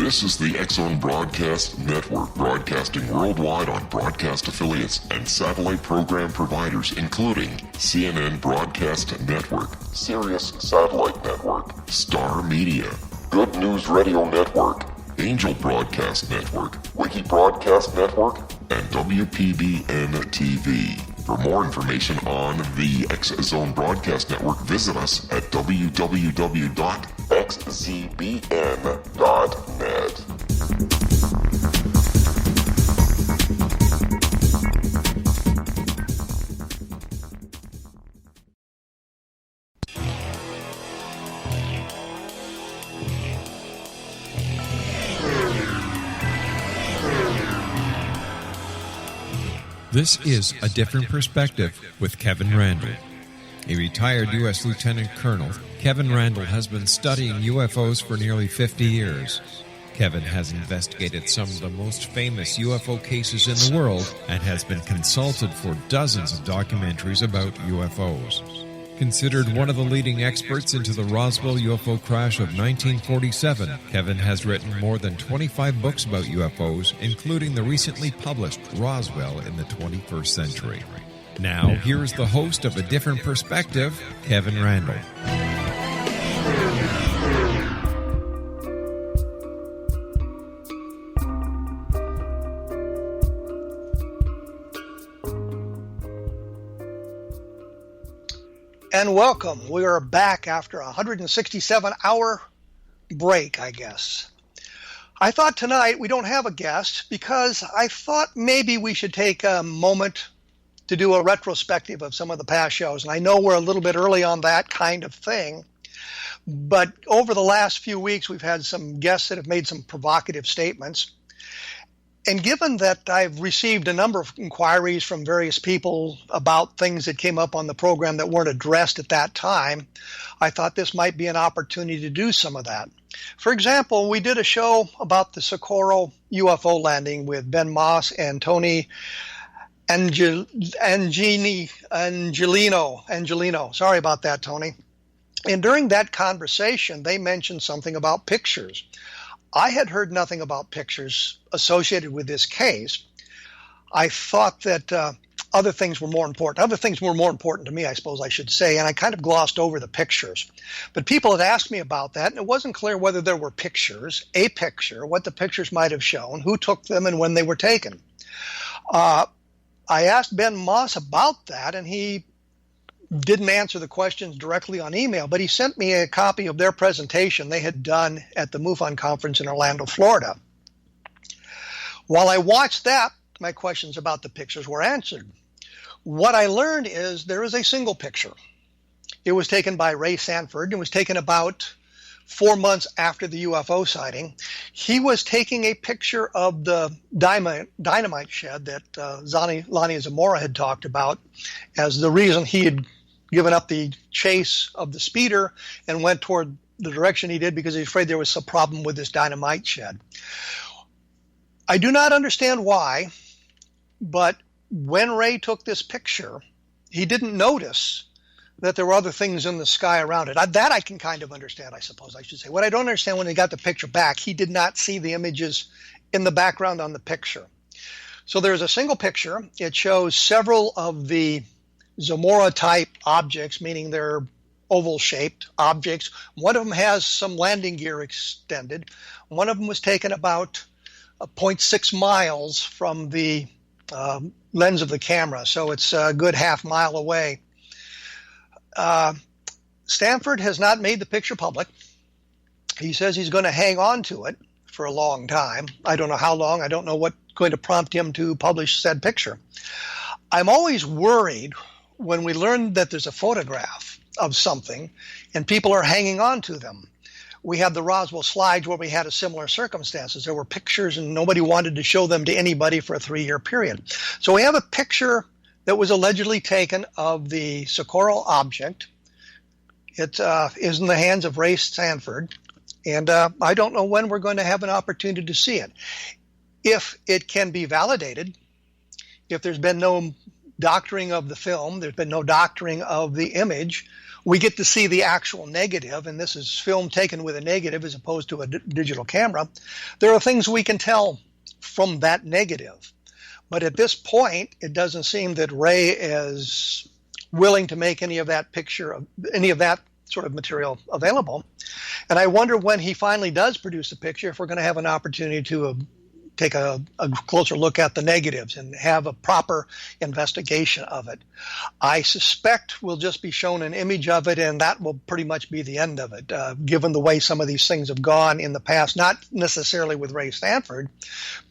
This is the X-Zone Broadcast Network, broadcasting worldwide on broadcast affiliates and satellite program providers, including CNN Broadcast Network, Sirius Satellite Network, Star Media, Good News Radio Network, Angel Broadcast Network, Wiki Broadcast Network, and WPBN TV. For more information on the X-Zone Broadcast Network, visit us at www.xzbn.net. This is A Different Perspective with Kevin Randle. A retired U.S. Lieutenant Colonel, Kevin Randle has been studying UFOs for nearly 50 years. Kevin has investigated some of the most famous UFO cases in the world and has been consulted for dozens of documentaries about UFOs. Considered one of the leading experts into the Roswell UFO crash of 1947, Kevin has written more than 25 books about UFOs, including the recently published Roswell in the 21st Century. Now, here's the host of A Different Perspective, Kevin Randle. And welcome. We are back after a 167-hour break, I guess. I thought tonight we don't have a guest because I thought maybe we should take a moment to do a retrospective of some of the past shows. And I know we're a little bit early on that kind of thing, but over the last few weeks we've had some guests that have made some provocative statements. And given that I've received a number of inquiries from various people about things that came up on the program that weren't addressed at that time, I thought this might be an opportunity to do some of that. For example, we did a show about the Socorro UFO landing with Ben Moss and Tony Angelino. Sorry about that, Tony. And during that conversation, they mentioned something about pictures. I had heard nothing about pictures associated with this case. I thought that other things were more important. Other things were more important to me, I suppose I should say, and I kind of glossed over the pictures. But people had asked me about that, and it wasn't clear whether there were pictures, a picture, what the pictures might have shown, who took them, and when they were taken. I asked Ben Moss about that, and he didn't answer the questions directly on email, but he sent me a copy of their presentation they had done at the MUFON conference in Orlando, Florida. While I watched that, my questions about the pictures were answered. What I learned is there is a single picture. It was taken by Ray Sanford. It was taken about 4 months after the UFO sighting. He was taking a picture of the dynamite shed that Lonnie Zamora had talked about as the reason he had given up the chase of the speeder and went toward the direction he did because he was afraid there was some problem with this dynamite shed. I do not understand why, but when Ray took this picture, he didn't notice that there were other things in the sky around it. That I can kind of understand, I suppose I should say. What I don't understand, when he got the picture back, he did not see the images in the background on the picture. So there's a single picture. It shows several of the Zamora-type objects, meaning they're oval-shaped objects. One of them has some landing gear extended. One of them was taken about 0.6 miles from the lens of the camera, so it's a good half mile away. Stanford has not made the picture public. He says he's going to hang on to it for a long time. I don't know how long. I don't know what's going to prompt him to publish said picture. I'm always worried when we learn that there's a photograph of something and people are hanging on to them. We had the Roswell slides where we had a similar circumstances. There were pictures and nobody wanted to show them to anybody for a 3-year period. So we have a picture that was allegedly taken of the Socorro object. It is in the hands of Ray Sanford, and I don't know when we're going to have an opportunity to see it. If it can be validated, if there's been no doctoring of the film, there's been no doctoring of the image, we get to see the actual negative, and this is film taken with a negative as opposed to a digital camera. There are things we can tell from that negative. But at this point, it doesn't seem that Ray is willing to make any of that sort of material available. And I wonder when he finally does produce a picture, if we're going to have an opportunity to take a closer look at the negatives and have a proper investigation of it. I suspect we'll just be shown an image of it, and that will pretty much be the end of it, given the way some of these things have gone in the past, not necessarily with Ray Stanford,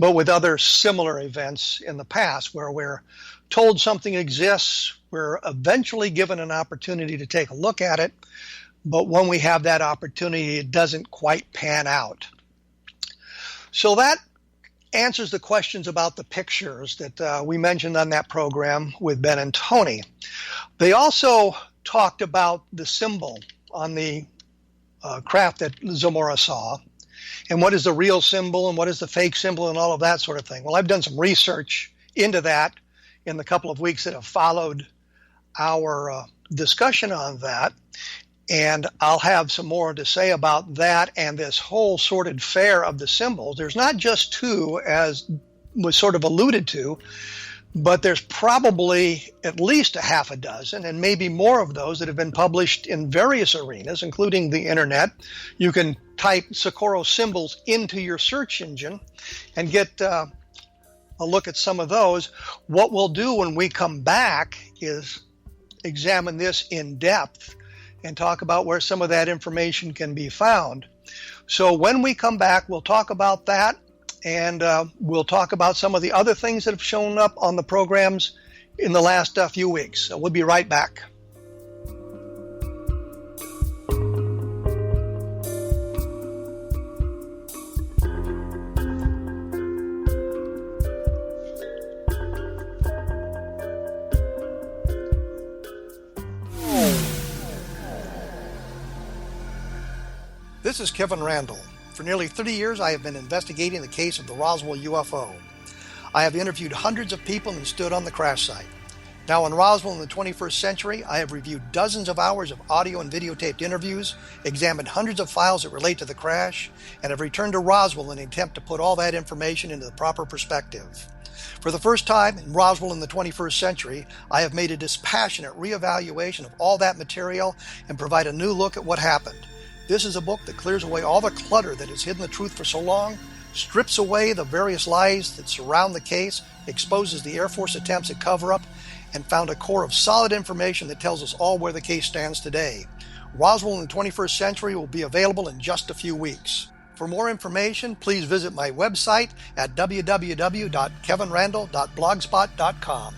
but with other similar events in the past where we're told something exists, we're eventually given an opportunity to take a look at it, but when we have that opportunity, it doesn't quite pan out. So that answers the questions about the pictures that we mentioned on that program with Ben and Tony. They also talked about the symbol on the craft that Zamora saw, and what is the real symbol and what is the fake symbol and all of that sort of thing. Well, I've done some research into that in the couple of weeks that have followed our discussion on that, and I'll have some more to say about that and this whole sordid fair of the symbols. There's not just two, as was sort of alluded to, but there's probably at least a half a dozen and maybe more of those that have been published in various arenas, including the internet. You can type Socorro symbols into your search engine and get a look at some of those. What we'll do when we come back is examine this in depth and talk about where some of that information can be found. So when we come back, we'll talk about that, and we'll talk about some of the other things that have shown up on the programs in the last few weeks. So we'll be right back. This is Kevin Randle. For nearly 30 years, I have been investigating the case of the Roswell UFO. I have interviewed hundreds of people and stood on the crash site. Now in Roswell in the 21st century, I have reviewed dozens of hours of audio and videotaped interviews, examined hundreds of files that relate to the crash, and have returned to Roswell in an attempt to put all that information into the proper perspective. For the first time in Roswell in the 21st century, I have made a dispassionate reevaluation of all that material and provide a new look at what happened. This is a book that clears away all the clutter that has hidden the truth for so long, strips away the various lies that surround the case, exposes the Air Force attempts at cover-up, and found a core of solid information that tells us all where the case stands today. Roswell in the 21st century will be available in just a few weeks. For more information, please visit my website at www.kevinrandle.blogspot.com.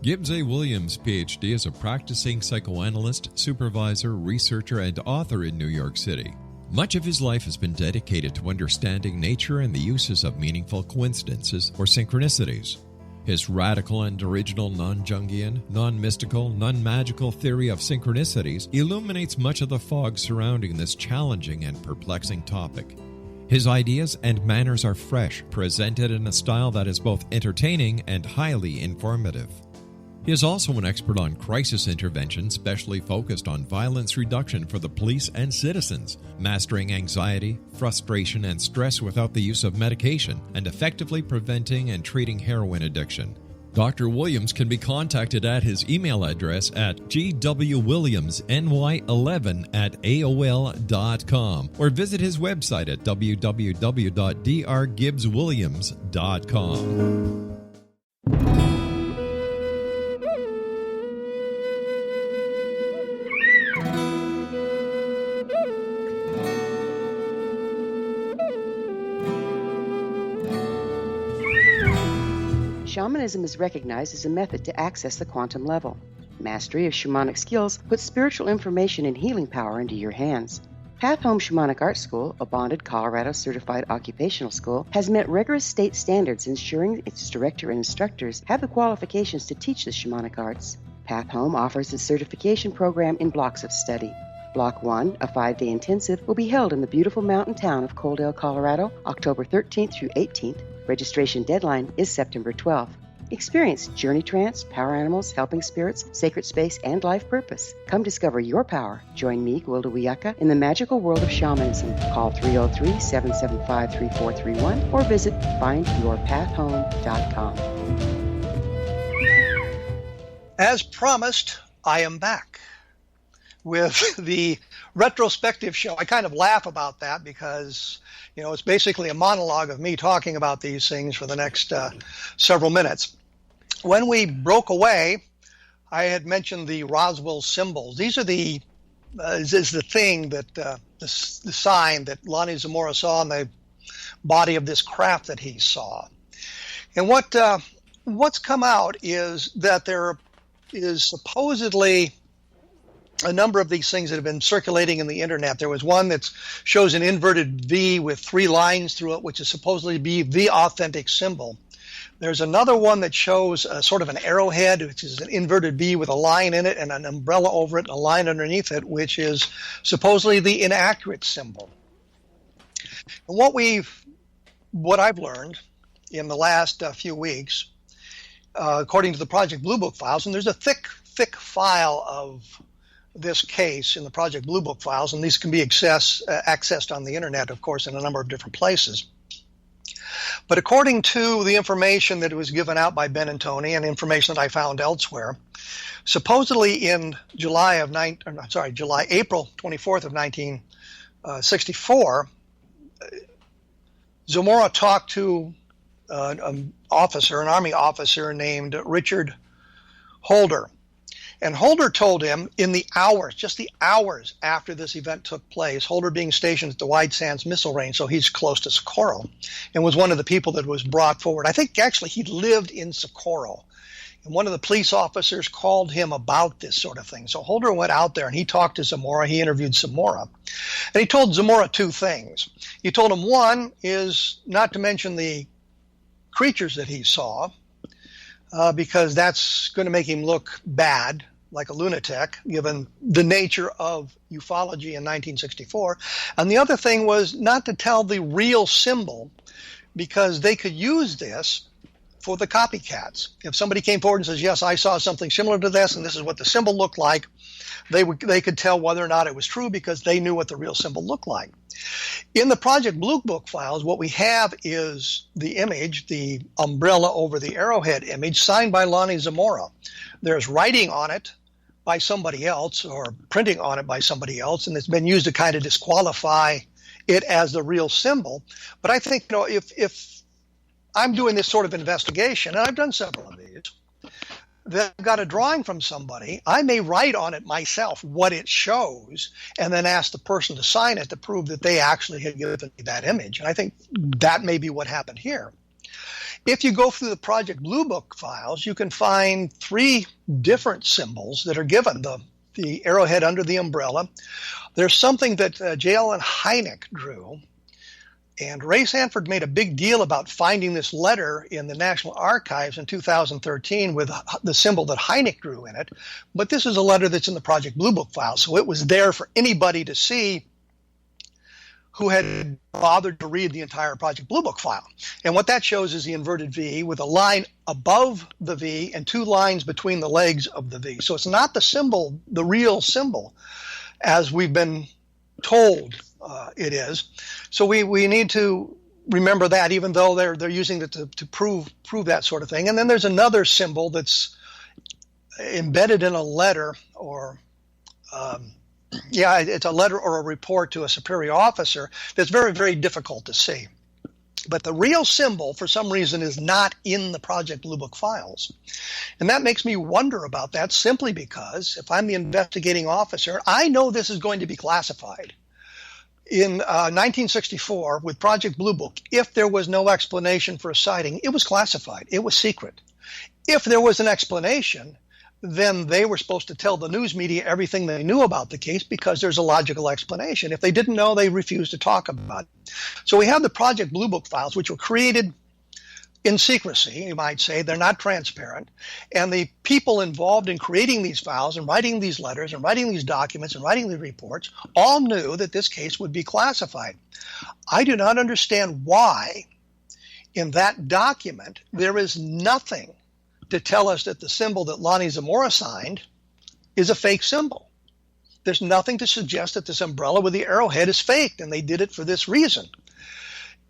Gibbs A. Williams, Ph.D., is a practicing psychoanalyst, supervisor, researcher, and author in New York City. Much of his life has been dedicated to understanding nature and the uses of meaningful coincidences or synchronicities. His radical and original non-Jungian, non-mystical, non-magical theory of synchronicities illuminates much of the fog surrounding this challenging and perplexing topic. His ideas and manners are fresh, presented in a style that is both entertaining and highly informative. He is also an expert on crisis intervention, specially focused on violence reduction for the police and citizens, mastering anxiety, frustration, and stress without the use of medication, and effectively preventing and treating heroin addiction. Dr. Williams can be contacted at his email address at gwwilliamsny11@aol.com or visit his website at www.drgibbswilliams.com. Shamanism is recognized as a method to access the quantum level. Mastery of shamanic skills puts spiritual information and healing power into your hands. Path Home Shamanic Art School, a bonded Colorado certified occupational school, has met rigorous state standards, ensuring its director and instructors have the qualifications to teach the shamanic arts. Path Home offers its certification program in blocks of study. Block 1, a 5-day intensive, will be held in the beautiful mountain town of Coaldale, Colorado, October 13th through 18th. Registration deadline is September 12th. Experience Journey Trance, Power Animals, Helping Spirits, Sacred Space, and Life Purpose. Come discover your power. Join me, Gwilda Wiyaka, in the magical world of shamanism. Call 303-775-3431 or visit findyourpathhome.com. As promised, I am back with the retrospective show. I kind of laugh about that because, it's basically a monologue of me talking about these things for the next several minutes. When we broke away, I had mentioned the Roswell symbols. These are the thing that the sign that Lonnie Zamora saw on the body of this craft that he saw. And what's come out is that there is supposedly a number of these things that have been circulating in the internet. There was one that shows an inverted V with 3 lines through it, which is supposedly be the authentic symbol. There's another one that shows sort of an arrowhead, which is an inverted V with a line in it and an umbrella over it and a line underneath it, which is supposedly the inaccurate symbol. And what I've learned in the last few weeks, according to the Project Blue Book files, and there's a thick file of this case in the Project Blue Book files, and these can be accessed on the internet, of course, in a number of different places. But according to the information that was given out by Ben and Tony and information that I found elsewhere, supposedly in April 24th of 1964, Zamora talked to an Army officer named Richard Holder. And Holder told him in the hours, just the hours after this event took place, Holder being stationed at the White Sands Missile Range, so he's close to Socorro, and was one of the people that was brought forward. I think actually he lived in Socorro. And one of the police officers called him about this sort of thing. So Holder went out there and he talked to Zamora. He interviewed Zamora. And he told Zamora 2 things. He told him one is not to mention the creatures that he saw, because that's going to make him look bad, like a lunatic, given the nature of ufology in 1964. And the other thing was not to tell the real symbol, because they could use this for the copycats. If somebody came forward and says, yes, I saw something similar to this, and this is what the symbol looked like, they could tell whether or not it was true because they knew what the real symbol looked like. In the Project Blue Book files, what we have is the image, the umbrella over the arrowhead image, signed by Lonnie Zamora. There's writing on it by somebody else, or printing on it by somebody else, and it's been used to kind of disqualify it as the real symbol. But I think, if I'm doing this sort of investigation, and I've done several of these, that I've got a drawing from somebody, I may write on it myself what it shows and then ask the person to sign it to prove that they actually had given me that image. And I think that may be what happened here. If you go through the Project Blue Book files, you can find 3 different symbols that are given. The arrowhead under the umbrella. There's something that J. Allen Hynek drew. And Ray Sanford made a big deal about finding this letter in the National Archives in 2013 with the symbol that Hynek drew in it. But this is a letter that's in the Project Blue Book file, so it was there for anybody to see who had bothered to read the entire Project Blue Book file. And what that shows is the inverted V with a line above the V and 2 lines between the legs of the V. So it's not the symbol, the real symbol, as we've been told it is. So we need to remember that, even though they're using it to prove that sort of thing. And then there's another symbol that's embedded in a letter, or it's a letter or a report to a superior officer that's very, very difficult to see. But the real symbol, for some reason, is not in the Project Blue Book files. And that makes me wonder about that, simply because if I'm the investigating officer, I know this is going to be classified. In 1964, with Project Blue Book, if there was no explanation for a sighting, it was classified. It was secret. If there was an explanation, then they were supposed to tell the news media everything they knew about the case, because there's a logical explanation. If they didn't know, they refused to talk about it. So we have the Project Blue Book files, which were created in secrecy, you might say. They're not transparent. And the people involved in creating these files and writing these letters and writing these documents and writing the reports all knew that this case would be classified. I do not understand why in that document there is nothing to tell us that the symbol that Lonnie Zamora signed is a fake symbol. There's nothing to suggest that this umbrella with the arrowhead is faked, and they did it for this reason.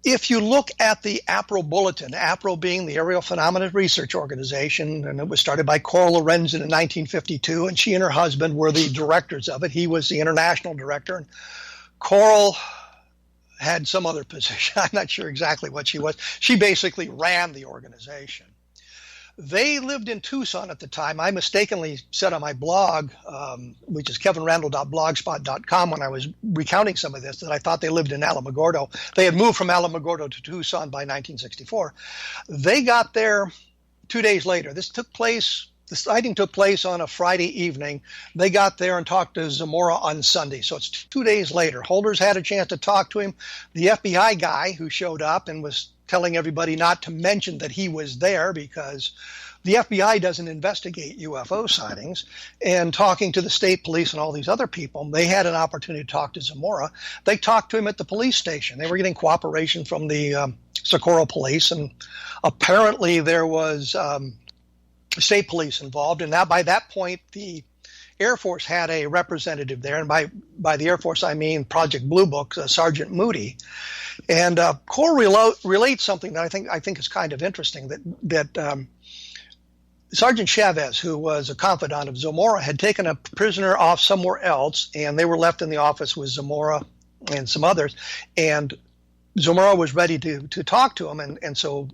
If you look at the APRO bulletin, APRO being the Aerial Phenomena Research Organization, and it was started by Coral Lorenzen in 1952, and she and her husband were the directors of it. He was the international director, and Coral had some other position. I'm not sure exactly what she was. She basically ran the organization. They lived in Tucson at the time. I mistakenly said on my blog, which is kevinrandle.blogspot.com, when I was recounting some of this, that I thought they lived in Alamogordo. They had moved from Alamogordo to Tucson by 1964. They got there 2 days later. The sighting took place on a Friday evening. They got there and talked to Zamora on Sunday. So it's 2 days later. Holders had a chance to talk to him. The FBI guy who showed up and was telling everybody not to mention that he was there because the FBI doesn't investigate UFO sightings, and talking to the state police and all these other people, they had an opportunity to talk to Zamora. They talked to him at the police station. They were getting cooperation from the Socorro police, and apparently there was state police involved. And now by that point, the Air Force had a representative there, and by the Air Force I mean Project Blue Book, Sergeant Moody. And Coral relates something that I think is kind of interesting, that Sergeant Chavez, who was a confidant of Zamora, had taken a prisoner off somewhere else, and they were left in the office with Zamora and some others. And Zamora was ready to talk to him, and so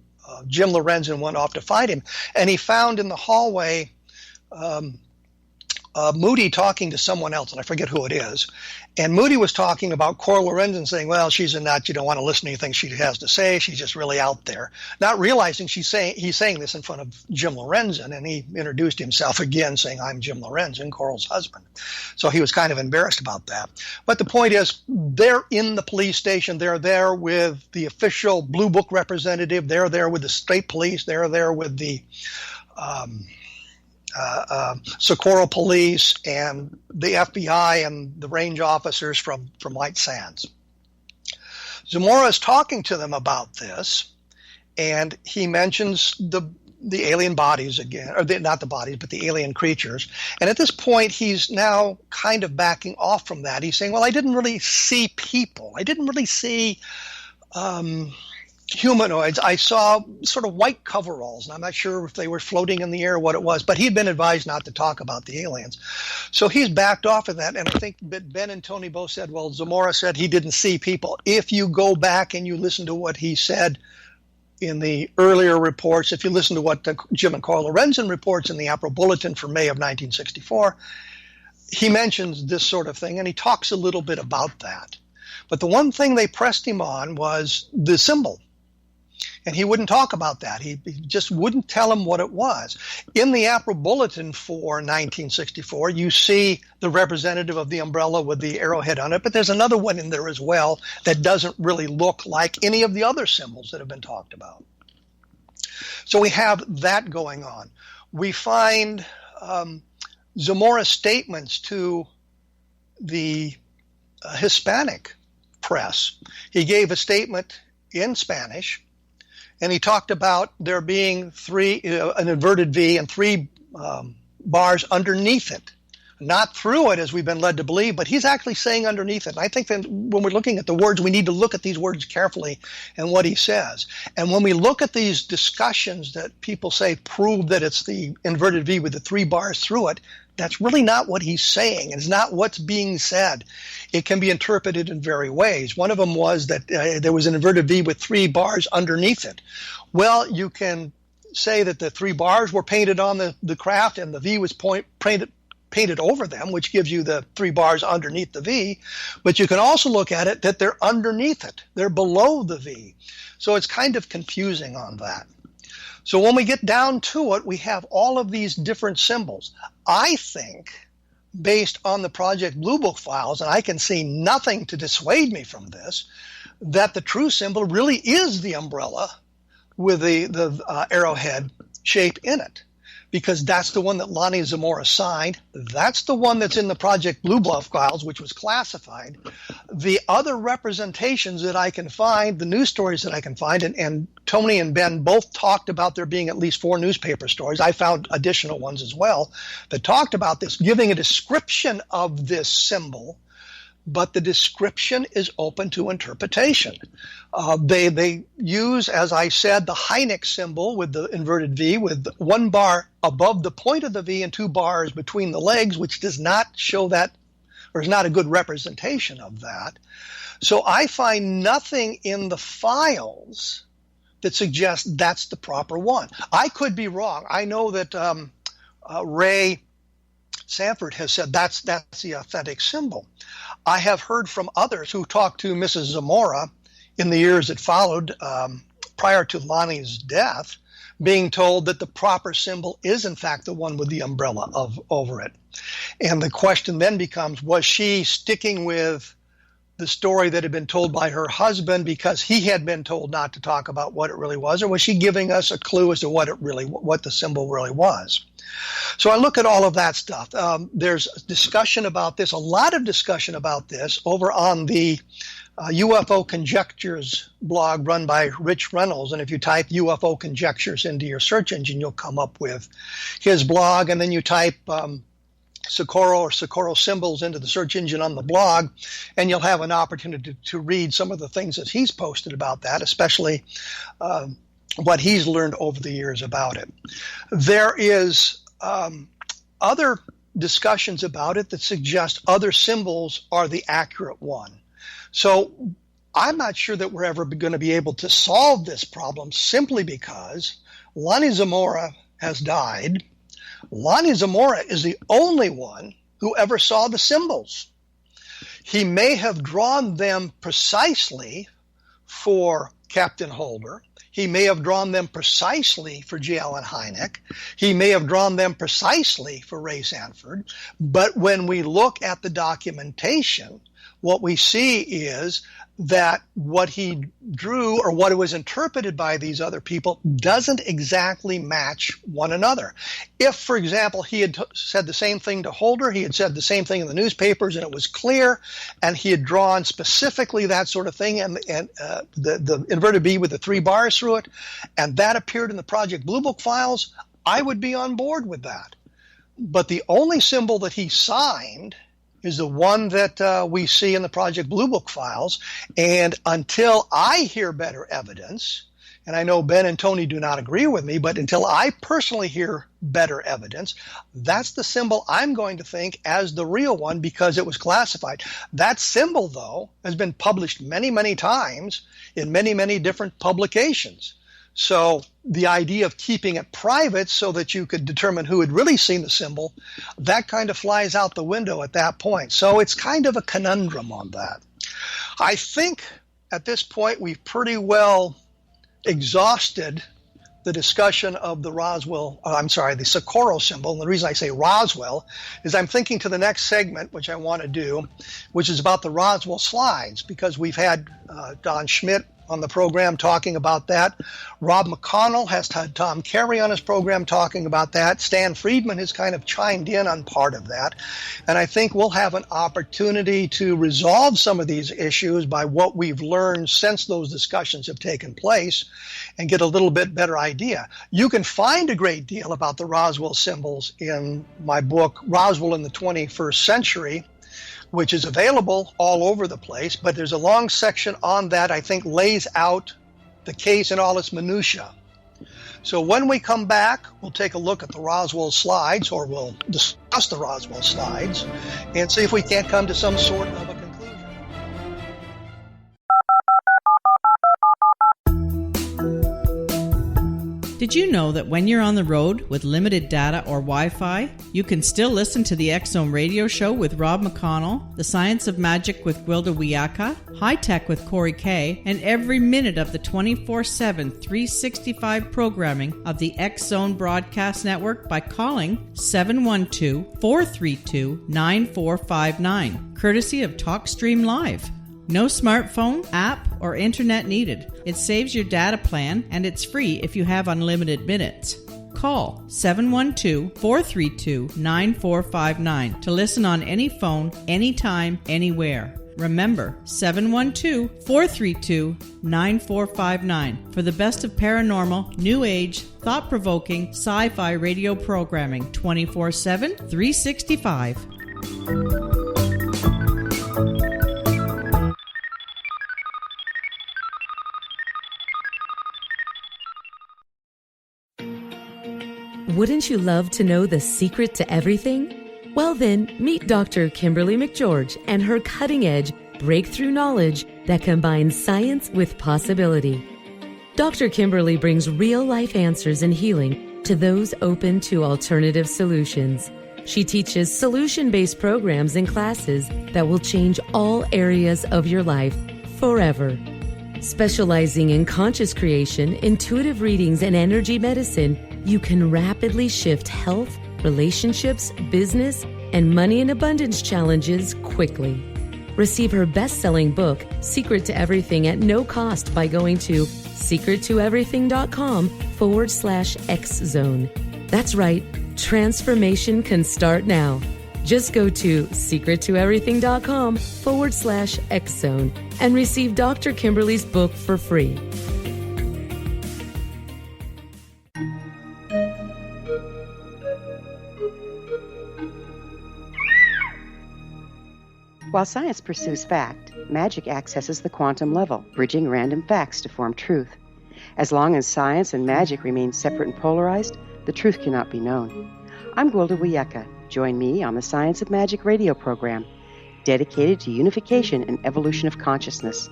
Jim Lorenzen went off to find him. And he found in the hallway Moody talking to someone else, and I forget who it is. And Moody was talking about Coral Lorenzen, saying, well, she's a nut. You don't want to listen to anything she has to say. She's just really out there. Not realizing he's saying this in front of Jim Lorenzen, and he introduced himself again, saying, I'm Jim Lorenzen, Coral's husband. So he was kind of embarrassed about that. But the point is, they're in the police station. They're there with the official Blue Book representative. They're there with the state police. They're there with the Socorro police and the FBI and the range officers from White Sands. Zamora is talking to them about this, and he mentions the alien bodies again, or not the bodies, but the alien creatures. And at this point, he's now kind of backing off from that. He's saying, well, I didn't really see people. I didn't really see humanoids. I saw sort of white coveralls, and I'm not sure if they were floating in the air or what it was, but he'd been advised not to talk about the aliens. So he's backed off of that, and I think that Ben and Tony both said, well, Zamora said he didn't see people. If you go back and you listen to what he said in the earlier reports, if you listen to what Jim and Coral Lorenzen reports in the APRO Bulletin for May of 1964, he mentions this sort of thing, and he talks a little bit about that. But the one thing they pressed him on was the symbol. And he wouldn't talk about that. He just wouldn't tell them what it was. In the APRO Bulletin for 1964, you see the representative of the umbrella with the arrowhead on it, but there's another one in there as well that doesn't really look like any of the other symbols that have been talked about. So we have that going on. We find Zamora's statements to the Hispanic press. He gave a statement in Spanish, and he talked about there being an inverted V and three bars underneath it. Not through it, as we've been led to believe, but he's actually saying underneath it. And I think that when we're looking at the words, we need to look at these words carefully and what he says. And when we look at these discussions that people say prove that it's the inverted V with the three bars through it, that's really not what he's saying. It's not what's being said. It can be interpreted in various ways. One of them was that there was an inverted V with three bars underneath it. Well, you can say that the three bars were painted on the craft and the V was painted over them, which gives you the three bars underneath the V. But you can also look at it that they're underneath it. They're below the V. So it's kind of confusing on that. So when we get down to it, we have all of these different symbols. I think, based on the Project Blue Book files, and I can see nothing to dissuade me from this, that the true symbol really is the umbrella with the arrowhead shape in it. because that's the one that Lonnie Zamora signed. That's the one that's in the Project Blue Book files, which was classified. The other representations that I can find, the news stories that I can find, and Tony and Ben both talked about there being at least 4 newspaper stories. I found additional ones as well that talked about this, giving a description of this symbol, but the description is open to interpretation. They use, as I said, the Hynek symbol with the inverted V, with 1 bar above the point of the V and 2 bars between the legs, which does not show that, or is not a good representation of that. So I find nothing in the files that suggests that's the proper one. I could be wrong. I know that Ray Sanford has said that's the authentic symbol. I have heard from others who talked to Mrs. Zamora in the years that followed prior to Lonnie's death, being told that the proper symbol is in fact the one with the umbrella over it. And the question then becomes, was she sticking with the story that had been told by her husband because he had been told not to talk about what it really was, or was she giving us a clue as to what the symbol really was? So I look at all of that stuff. There's discussion about this, a lot of discussion about this over on the UFO Conjectures blog run by Rich Reynolds. And if you type UFO Conjectures into your search engine, you'll come up with his blog. And then you type Socorro or Socorro symbols into the search engine on the blog, and you'll have an opportunity to read some of the things that he's posted about that, especially what he's learned over the years about it. There is other discussions about it that suggest other symbols are the accurate one. So I'm not sure that we're ever going to be able to solve this problem simply because Lonnie Zamora has died. Lonnie Zamora is the only one who ever saw the symbols. He may have drawn them precisely for Captain Holder. He may have drawn them precisely for J. Allen Hynek. He may have drawn them precisely for Ray Sanford. But when we look at the documentation, what we see is that what he drew or what was interpreted by these other people doesn't exactly match one another. If, for example, he had said the same thing to Holder, he had said the same thing in the newspapers, and it was clear, and he had drawn specifically that sort of thing, and the inverted B with the 3 bars through it, and that appeared in the Project Blue Book files, I would be on board with that. But the only symbol that he signed is the one that we see in the Project Blue Book files. And until I hear better evidence, and I know Ben and Tony do not agree with me, but until I personally hear better evidence, that's the symbol I'm going to think as the real one because it was classified. That symbol, though, has been published many, many times in many, many different publications. So the idea of keeping it private so that you could determine who had really seen the symbol, that kind of flies out the window at that point. So it's kind of a conundrum on that. I think at this point we've pretty well exhausted the discussion of the the Socorro symbol. And the reason I say Roswell is I'm thinking to the next segment, which I want to do, which is about the Roswell slides, because we've had Don Schmidt on the program talking about that. Rob McConnell has had Tom Carey on his program talking about that. Stan Friedman has kind of chimed in on part of that. And I think we'll have an opportunity to resolve some of these issues by what we've learned since those discussions have taken place and get a little bit better idea. You can find a great deal about the Roswell symbols in my book, Roswell in the 21st Century, which is available all over the place, but there's a long section on that I think lays out the case in all its minutia. So when we come back, we'll take a look at the Roswell slides, or we'll discuss the Roswell slides, and see if we can't come to some sort of a conclusion. Did you know that when you're on the road with limited data or Wi-Fi, you can still listen to the X-Zone Radio Show with Rob McConnell, The Science of Magic with Gwilda Wiyaka, High Tech with Corey Kay, and every minute of the 24/7, 365 programming of the X-Zone Broadcast Network by calling 712-432-9459, courtesy of TalkStream Live. No smartphone, app, or internet needed. It saves your data plan, and it's free if you have unlimited minutes. call 712-432-9459 to listen on any phone, anytime, anywhere. Remember, 712-432-9459 for the best of paranormal, new age, thought-provoking, sci-fi radio programming 24/7, 365. Wouldn't you love to know the secret to everything? Well then, meet Dr. Kimberly McGeorge and her cutting-edge breakthrough knowledge that combines science with possibility. Dr. Kimberly brings real-life answers and healing to those open to alternative solutions. She teaches solution-based programs and classes that will change all areas of your life forever. Specializing in conscious creation, intuitive readings, and energy medicine, you can rapidly shift health, relationships, business, and money and abundance challenges quickly. Receive her best-selling book, Secret to Everything, at no cost by going to secrettoeverything.com/X-Zone. That's right, transformation can start now. Just go to secrettoeverything.com/X-Zone and receive Dr. Kimberly's book for free. While science pursues fact, magic accesses the quantum level, bridging random facts to form truth. As long as science and magic remain separate and polarized, the truth cannot be known. I'm Gwilda Wiyaka. Join me on the Science of Magic radio program, dedicated to unification and evolution of consciousness.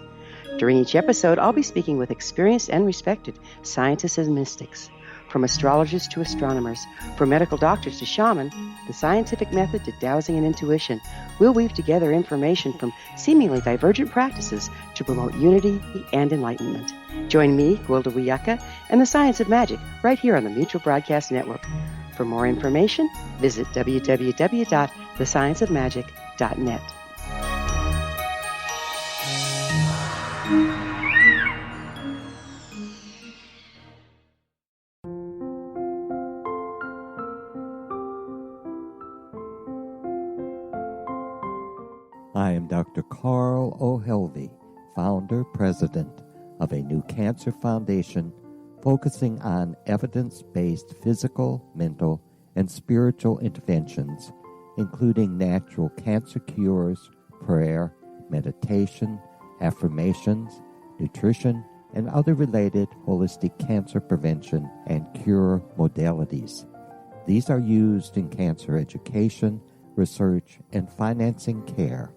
During each episode, I'll be speaking with experienced and respected scientists and mystics. From astrologers to astronomers, from medical doctors to shaman, the scientific method to dowsing and intuition, we'll weave together information from seemingly divergent practices to promote unity and enlightenment. Join me, Gwilda Wiyaka, and the Science of Magic right here on the Mutual Broadcast Network. For more information, visit www.thescienceofmagic.net. I am Dr. Carl O'Helvey, founder, president of a new cancer foundation focusing on evidence-based physical, mental, and spiritual interventions, including natural cancer cures, prayer, meditation, affirmations, nutrition, and other related holistic cancer prevention and cure modalities. These are used in cancer education, research, and financing care.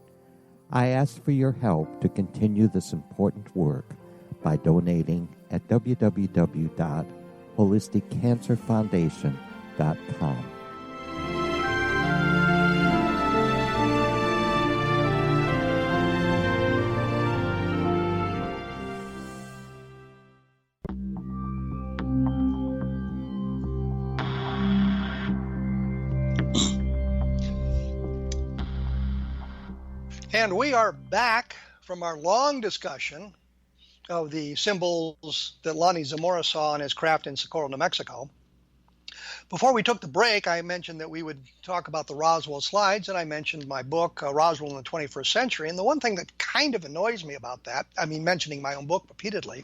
I ask for your help to continue this important work by donating at www.holisticcancerfoundation.com. And we are back from our long discussion of the symbols that Lonnie Zamora saw in his craft in Socorro, New Mexico. Before we took the break, I mentioned that we would talk about the Roswell slides, and I mentioned my book, Roswell in the 21st Century. And the one thing that kind of annoys me about that, I mean, mentioning my own book repeatedly,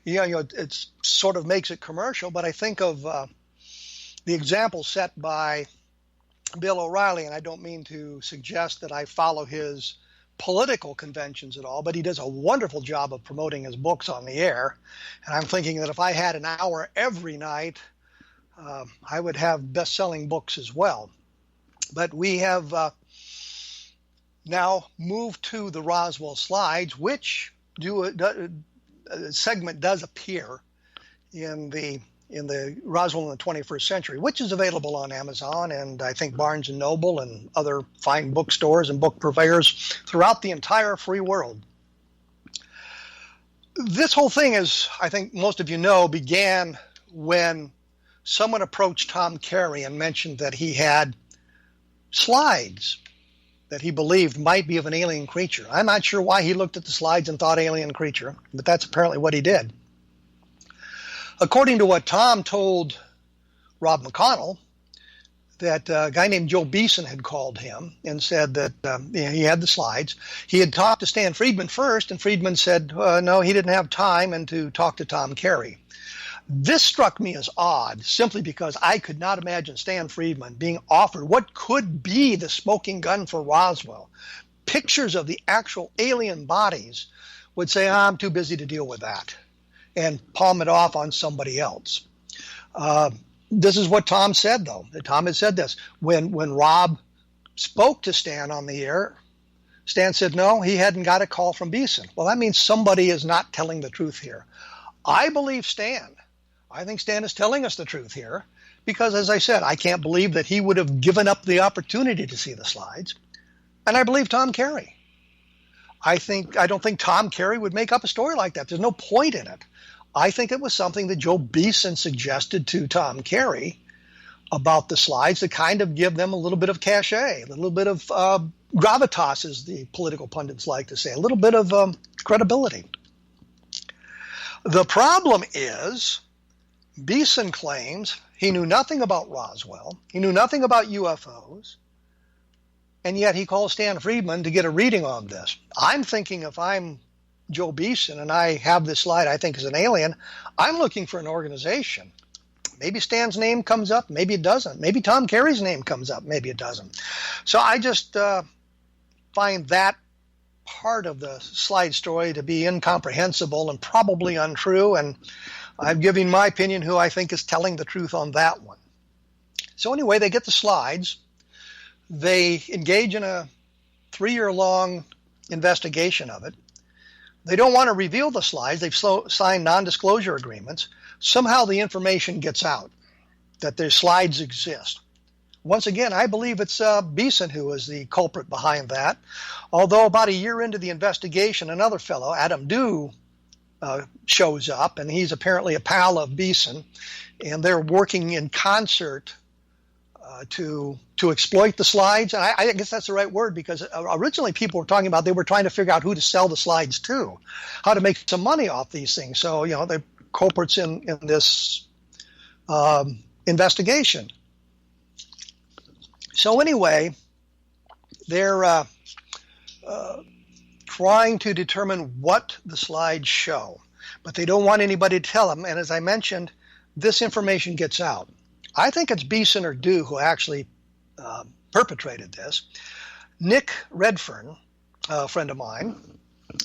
it sort of makes it commercial, but I think of the example set by Bill O'Reilly, and I don't mean to suggest that I follow his political conventions at all, but he does a wonderful job of promoting his books on the air. And I'm thinking that if I had an hour every night, I would have best-selling books as well. But we have now moved to the Roswell slides, which a segment does appear in the Roswell in the 21st Century, which is available on Amazon and I think Barnes & Noble and other fine bookstores and book purveyors throughout the entire free world. This whole thing, as I think most of you know, began when someone approached Tom Carey and mentioned that he had slides that he believed might be of an alien creature. I'm not sure why he looked at the slides and thought alien creature, but that's apparently what he did. According to what Tom told Rob McConnell that a guy named Joe Beeson had called him and said that he had the slides. He had talked to Stan Friedman first, and Friedman said no, he didn't have time, and to talk to Tom Carey. This struck me as odd simply because I could not imagine Stan Friedman being offered what could be the smoking gun for Roswell. Pictures of the actual alien bodies, would say, I'm too busy to deal with that, and palm it off on somebody else. This is what Tom said, though. Tom had said this. When Rob spoke to Stan on the air, Stan said, no, he hadn't got a call from Beeson. Well, that means somebody is not telling the truth here. I believe Stan. I think Stan is telling us the truth here because, as I said, I can't believe that he would have given up the opportunity to see the slides. And I believe Tom Carey. I don't think Tom Carey would make up a story like that. There's no point in it. I think it was something that Joe Beeson suggested to Tom Carey about the slides to kind of give them a little bit of cachet, a little bit of gravitas, as the political pundits like to say, a little bit of credibility. The problem is Beeson claims he knew nothing about Roswell, he knew nothing about UFOs, and yet he calls Stan Friedman to get a reading on this. I'm thinking if I'm Joe Beeson and I have this slide I think is an alien, I'm looking for an organization. Maybe Stan's name comes up, maybe it doesn't. Maybe Tom Carey's name comes up, maybe it doesn't. So I just find that part of the slide story to be incomprehensible and probably untrue, and I'm giving my opinion who I think is telling the truth on that one. So anyway, they get the slides. They engage in a 3-year-long investigation of it. They don't want to reveal the slides. They've signed non-disclosure agreements. Somehow the information gets out that their slides exist. Once again, I believe it's Beeson who is the culprit behind that. Although about a year into the investigation, another fellow, Adam Dew, shows up, and he's apparently a pal of Beeson, and they're working in concert to exploit the slides. And I guess that's the right word, because originally people were talking about they were trying to figure out who to sell the slides to, how to make some money off these things. So, they're culprits in this investigation. So anyway, they're trying to determine what the slides show, but they don't want anybody to tell them. And as I mentioned, this information gets out. I think it's Beeson or Dew who actually perpetrated this. Nick Redfern, a friend of mine,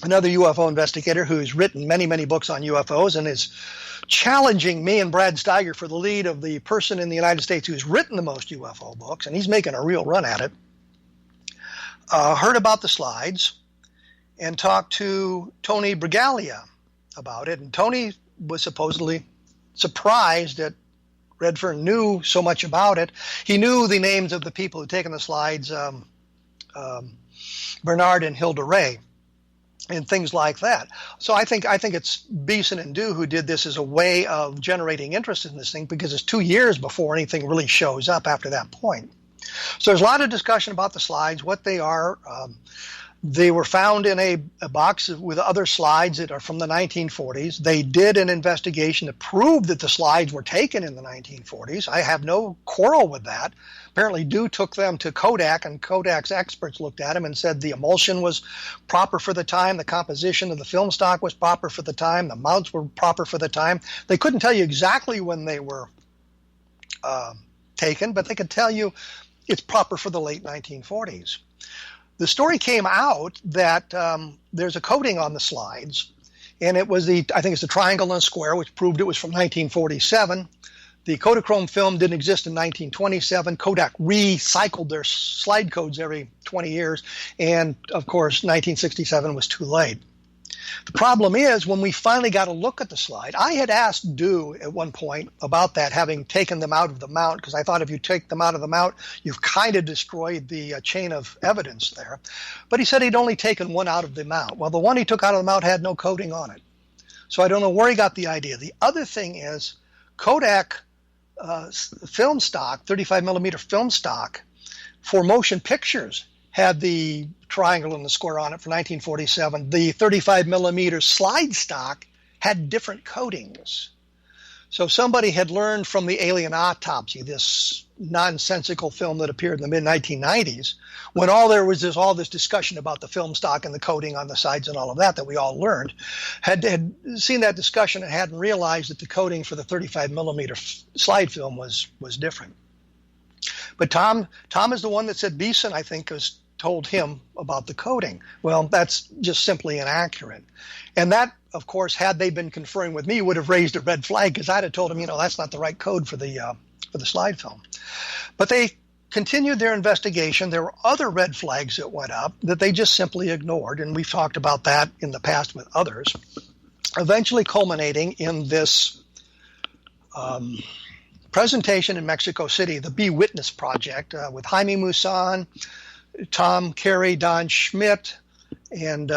another UFO investigator who's written many, many books on UFOs and is challenging me and Brad Steiger for the lead of the person in the United States who's written the most UFO books, and he's making a real run at it, heard about the slides and talked to Tony Bragalia about it. And Tony was supposedly surprised that Redfern knew so much about it. He knew the names of the people who'd taken the slides, Bernard and Hilda Ray, and things like that. So I think it's Beeson and Dew who did this as a way of generating interest in this thing, because it's 2 years before anything really shows up after that point. So there's a lot of discussion about the slides, what they are. They were found in a box with other slides that are from the 1940s. They did an investigation to prove that the slides were taken in the 1940s. I have no quarrel with that. Apparently, Dew took them to Kodak, and Kodak's experts looked at them and said the emulsion was proper for the time, the composition of the film stock was proper for the time, the mounts were proper for the time. They couldn't tell you exactly when they were taken, but they could tell you it's proper for the late 1940s. The story came out that there's a coating on the slides, and it was I think it's the triangle and square, which proved it was from 1947. The Kodachrome film didn't exist in 1927. Kodak recycled their slide codes every 20 years, and of course 1967 was too late. The problem is, when we finally got a look at the slide, I had asked Dew at one point about that, having taken them out of the mount, because I thought if you take them out of the mount, you've kind of destroyed the chain of evidence there. But he said he'd only taken one out of the mount. Well, the one he took out of the mount had no coating on it. So I don't know where he got the idea. The other thing is Kodak film stock, 35 millimeter film stock for motion pictures had the triangle and the square on it for 1947. The 35 millimeter slide stock had different coatings. So somebody had learned from the Alien Autopsy, this nonsensical film that appeared in the mid-1990s, when all there was all this discussion about the film stock and the coating on the sides and all of that we all learned, had seen that discussion and hadn't realized that the coating for the 35 millimeter slide film was different. But Tom is the one that said Beeson, I think, has told him about the coating. Well, that's just simply inaccurate. And that, of course, had they been conferring with me, would have raised a red flag, because I'd have told them, that's not the right code for the slide film. But they continued their investigation. There were other red flags that went up that they just simply ignored, and we've talked about that in the past with others, eventually culminating in this presentation in Mexico City, the Be Witness Project, with Jaime Maussan, Tom Carey, Don Schmidt, and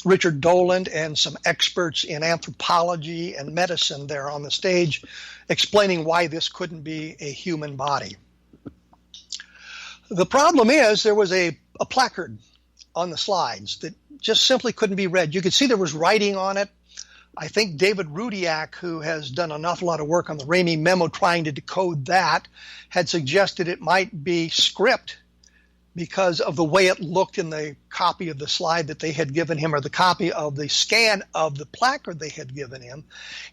Richard Doland, and some experts in anthropology and medicine there on the stage, explaining why this couldn't be a human body. The problem is there was a placard on the slides that just simply couldn't be read. You could see there was writing on it. I think David Rudiak, who has done an awful lot of work on the Ramey memo trying to decode that, had suggested it might be script because of the way it looked in the copy of the slide that they had given him, or the copy of the scan of the placard they had given him.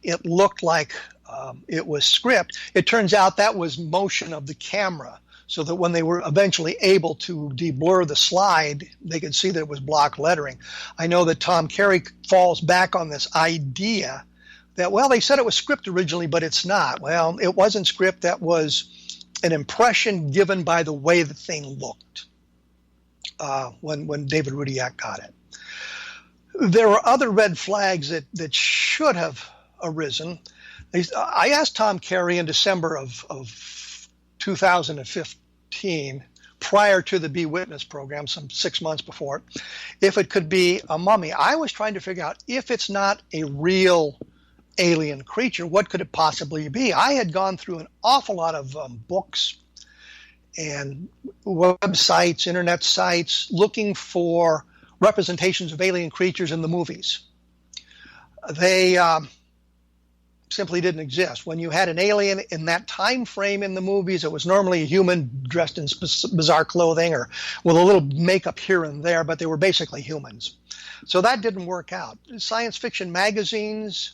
It looked like it was script. It turns out that was motion of the camera, so that when they were eventually able to deblur the slide, they could see that it was block lettering. I know that Tom Carey falls back on this idea that, well, they said it was script originally, but it's not. Well, it wasn't script. That was an impression given by the way the thing looked when David Rudiak got it. There were other red flags that should have arisen. I asked Tom Carey in December of 2015, prior to the Be Witness program, some 6 months before, if it could be a mummy. I was trying to figure out, if it's not a real alien creature, what could it possibly be? I had gone through an awful lot of books and websites, internet sites, looking for representations of alien creatures in the movies. They simply didn't exist. When you had an alien in that time frame in the movies, it was normally a human dressed in bizarre clothing or with a little makeup here and there, but they were basically humans. So that didn't work out. Science fiction magazines,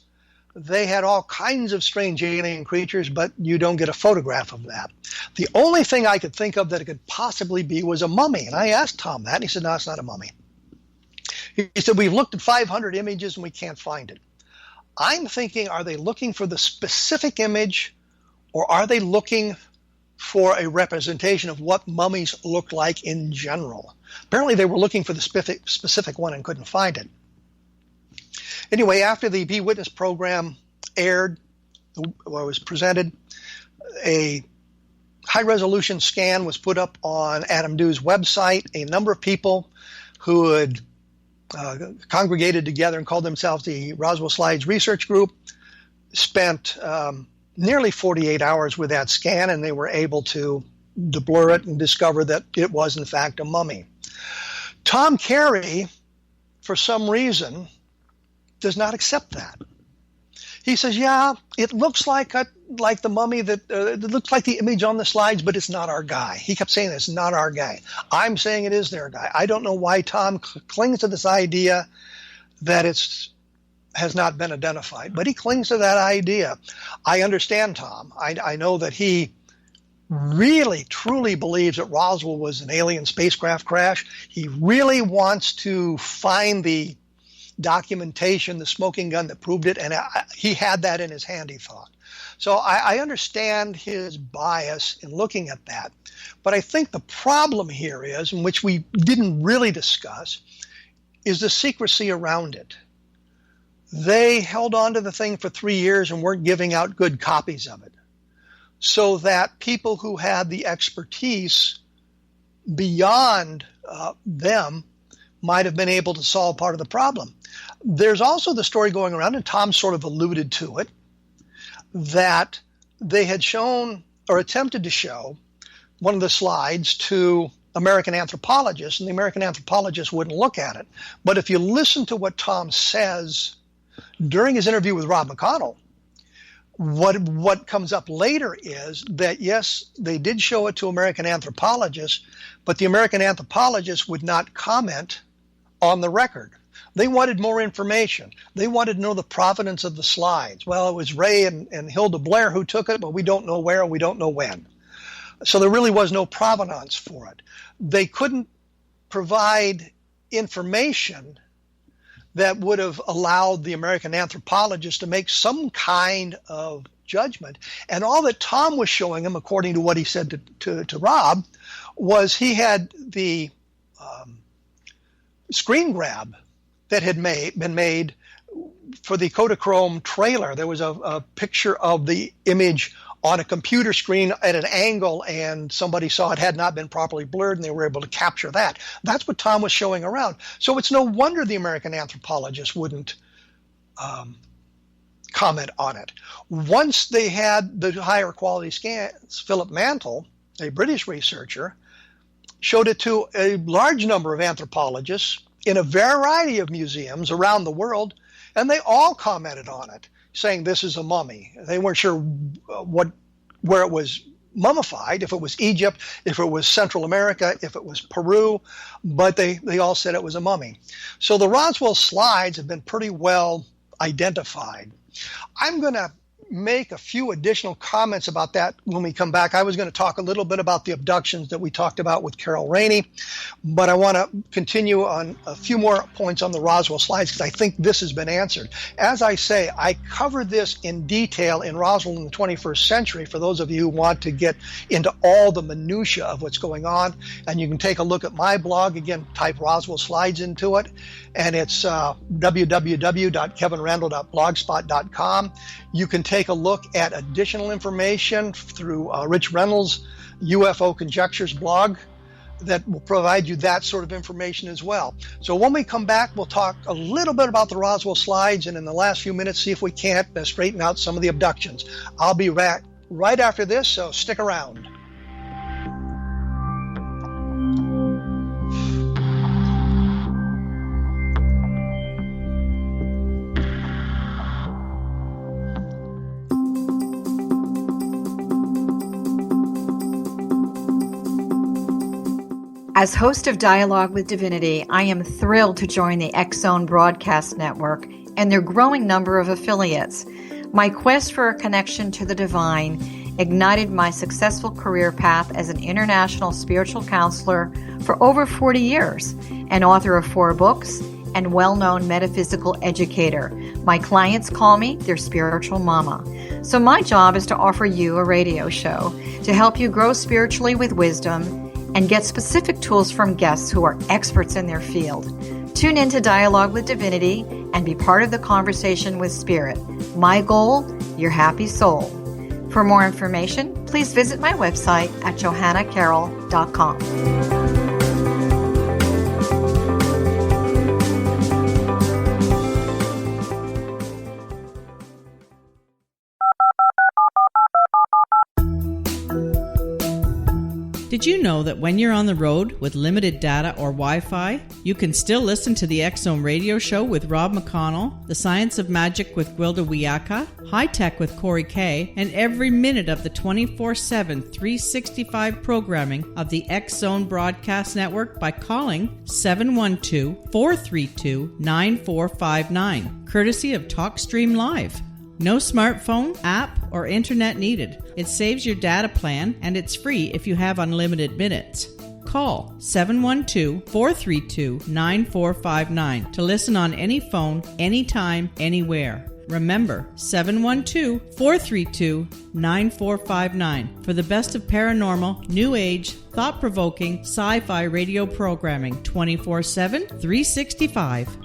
they had all kinds of strange alien creatures, but you don't get a photograph of that. The only thing I could think of that it could possibly be was a mummy. And I asked Tom that, and he said, no, it's not a mummy. He said, we've looked at 500 images and we can't find it. I'm thinking, are they looking for the specific image, or are they looking for a representation of what mummies look like in general? Apparently they were looking for the specific one and couldn't find it. Anyway, after the Be Witness program aired, or was presented, a high-resolution scan was put up on Adam Dew's website. A number of people who had congregated together and called themselves the Roswell Slides Research Group spent nearly 48 hours with that scan, and they were able to deblur it and discover that it was, in fact, a mummy. Tom Carey, for some reason, does not accept that. He says, yeah, it looks like the mummy it looks like the image on the slides, but it's not our guy. He kept saying it's not our guy. I'm saying it is their guy. I don't know why Tom clings to this idea that has not been identified, but he clings to that idea. I understand Tom. I know that he really, truly believes that Roswell was an alien spacecraft crash. He really wants to find the documentation, the smoking gun that proved it, and he had that in his hand, he thought. So I understand his bias in looking at that. But I think the problem here is, in which we didn't really discuss, is the secrecy around it. They held on to the thing for 3 years and weren't giving out good copies of it, so that people who had the expertise beyond them might have been able to solve part of the problem. There's also the story going around, and Tom sort of alluded to it, that they had shown or attempted to show one of the slides to American anthropologists, and the American anthropologists wouldn't look at it. But if you listen to what Tom says during his interview with Rob McConnell, What comes up later is that, yes, they did show it to American anthropologists, but the American anthropologists would not comment on the record. They wanted more information. They wanted to know the provenance of the slides. Well, it was Ray and Hilda Blair who took it, but we don't know where, we don't know when. So there really was no provenance for it. They couldn't provide information that would have allowed the American anthropologist to make some kind of judgment. And all that Tom was showing him, according to what he said to Rob, was he had the screen grab that had been made for the Kodachrome trailer. There was a picture of the image on a computer screen at an angle, and somebody saw it had not been properly blurred, and they were able to capture that. That's what Tom was showing around. So it's no wonder the American anthropologist wouldn't comment on it. Once they had the higher quality scans, Philip Mantle, a British researcher, showed it to a large number of anthropologists in a variety of museums around the world, and they all commented on it, saying this is a mummy. They weren't sure where it was mummified, if it was Egypt, if it was Central America, if it was Peru, but they all said it was a mummy. So the Roswell slides have been pretty well identified. I'm going to make a few additional comments about that when we come back. I was going to talk a little bit about the abductions that we talked about with Carol Rainey, but I want to continue on a few more points on the Roswell slides because I think this has been answered. As I say, I covered this in detail in Roswell in the 21st Century for those of you who want to get into all the minutia of what's going on, and you can take a look at my blog. Again, type Roswell slides into it, and it's www.kevinrandle.blogspot.com. You can take a look at additional information through Rich Reynolds' UFO Conjectures blog that will provide you that sort of information as well. So when we come back, we'll talk a little bit about the Roswell slides, and in the last few minutes, see if we can't straighten out some of the abductions. I'll be back right after this, so stick around. As host of Dialogue with Divinity, I am thrilled to join the X-Zone Broadcast Network and their growing number of affiliates. My quest for a connection to the divine ignited my successful career path as an international spiritual counselor for over 40 years, an author of 4 books, and well-known metaphysical educator. My clients call me their spiritual mama. So my job is to offer you a radio show to help you grow spiritually with wisdom and get specific tools from guests who are experts in their field. Tune in to Dialogue with Divinity and be part of the conversation with Spirit. My goal, your happy soul. For more information, please visit my website at johannacarroll.com. Did you know that when you're on the road with limited data or Wi-Fi, you can still listen to the X-Zone radio show with Rob McConnell, The Science of Magic with Gwilda Wiyaka, High Tech with Corey Kay, and every minute of the 24/7, 365 programming of the X-Zone Broadcast Network by calling 712-432-9459, courtesy of TalkStream Live. No smartphone, app, or internet needed. It saves your data plan, and it's free if you have unlimited minutes. Call 712-432-9459 to listen on any phone, anytime, anywhere. Remember, 712-432-9459 for the best of paranormal, new age, thought-provoking, sci-fi radio programming 24/7, 365.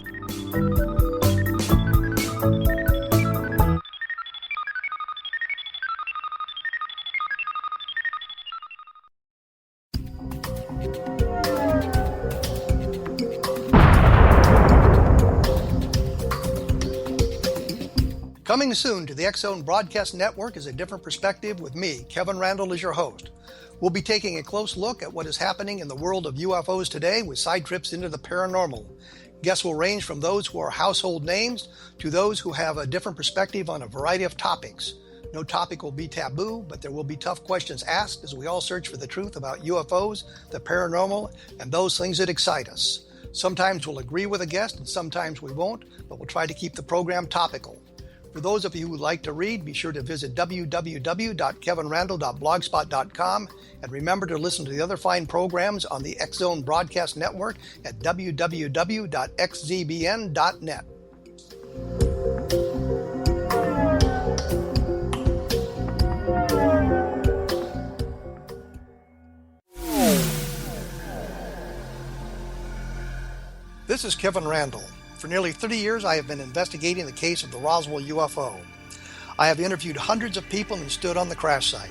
Coming soon to the X-Zone Broadcast Network is A Different Perspective with me, Kevin Randle, as your host. We'll be taking a close look at what is happening in the world of UFOs today with side trips into the paranormal. Guests will range from those who are household names to those who have a different perspective on a variety of topics. No topic will be taboo, but there will be tough questions asked as we all search for the truth about UFOs, the paranormal, and those things that excite us. Sometimes we'll agree with a guest and sometimes we won't, but we'll try to keep the program topical. For those of you who would like to read, be sure to visit www.kevinrandle.blogspot.com and remember to listen to the other fine programs on the X Zone Broadcast Network at www.xzbn.net. This is Kevin Randle. For nearly 30 years, I have been investigating the case of the Roswell UFO. I have interviewed hundreds of people and stood on the crash site.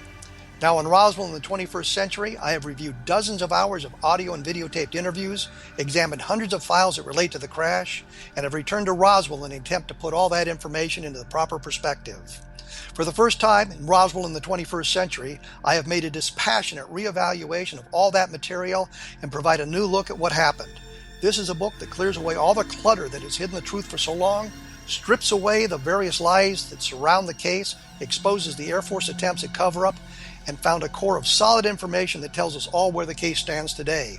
Now in Roswell in the 21st century, I have reviewed dozens of hours of audio and videotaped interviews, examined hundreds of files that relate to the crash, and have returned to Roswell in an attempt to put all that information into the proper perspective. For the first time in Roswell in the 21st century, I have made a dispassionate reevaluation of all that material and provide a new look at what happened. This is a book that clears away all the clutter that has hidden the truth for so long, strips away the various lies that surround the case, exposes the Air Force attempts at cover-up, and found a core of solid information that tells us all where the case stands today.